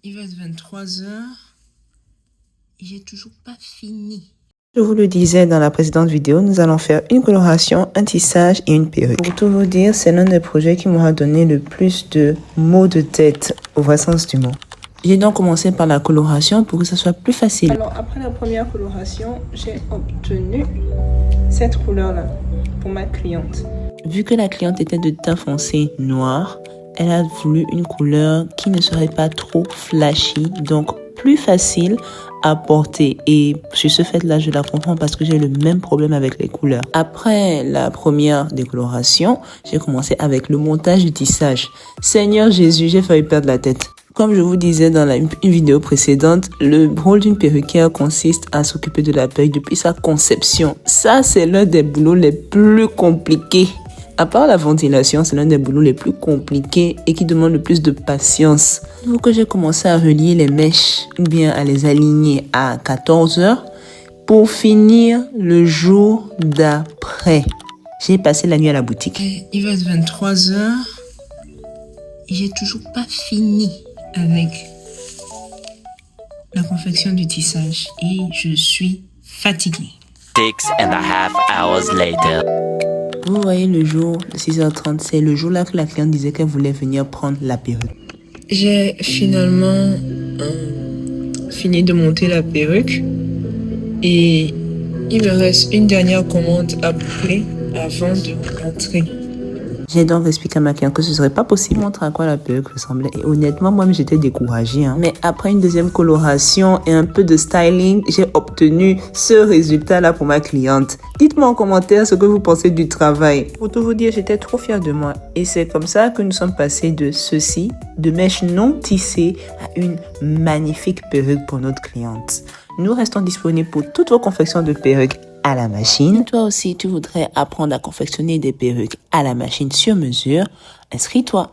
Il va être 23 heures. J'ai toujours pas fini. Je vous le disais dans la précédente vidéo, nous allons faire une coloration, un tissage et une perruque. Pour tout vous dire, c'est l'un des projets qui m'aura donné le plus de maux de tête, au vrai sens du mot. J'ai donc commencé par la coloration pour que ça soit plus facile. Alors après la première coloration, j'ai obtenu cette couleur-là pour ma cliente. Vu que la cliente était de teint foncé noir, elle a voulu une couleur qui ne serait pas trop flashy, donc plus facile à porter. Et sur ce fait-là, je la comprends parce que j'ai le même problème avec les couleurs. Après la première décoloration, j'ai commencé avec le montage du tissage. Seigneur Jésus, j'ai failli perdre la tête. Comme je vous disais dans une vidéo précédente, le rôle d'une perruquière consiste à s'occuper de la perruque depuis sa conception. Ça, c'est l'un des boulots les plus compliqués. À part la ventilation, c'est l'un des boulots les plus compliqués et qui demande le plus de patience. Il faut que j'ai commencé à relier les mèches ou bien à les aligner à 14 heures pour finir le jour d'après. J'ai passé la nuit à la boutique. Il va être 23 heures. Et j'ai toujours pas fini avec la confection du tissage. Et je suis fatiguée. 6.5 hours later. Vous voyez le jour de 6h30, c'est le jour là que la cliente disait qu'elle voulait venir prendre la perruque. J'ai finalement fini de monter la perruque et il me reste une dernière commande à boucler avant de rentrer. J'ai donc expliqué à ma cliente que ce serait pas possible. Montre à quoi la perruque ressemblait. Et honnêtement, moi-même, j'étais découragée. Mais après une deuxième coloration et un peu de styling, j'ai obtenu ce résultat-là pour ma cliente. Dites-moi en commentaire ce que vous pensez du travail. Pour tout vous dire, j'étais trop fière de moi. Et c'est comme ça que nous sommes passés de ceci, de mèches non tissées, à une magnifique perruque pour notre cliente. Nous restons disponibles pour toutes vos confections de perruques à la machine. Toi aussi, tu voudrais apprendre à confectionner des perruques à la machine sur mesure, inscris-toi.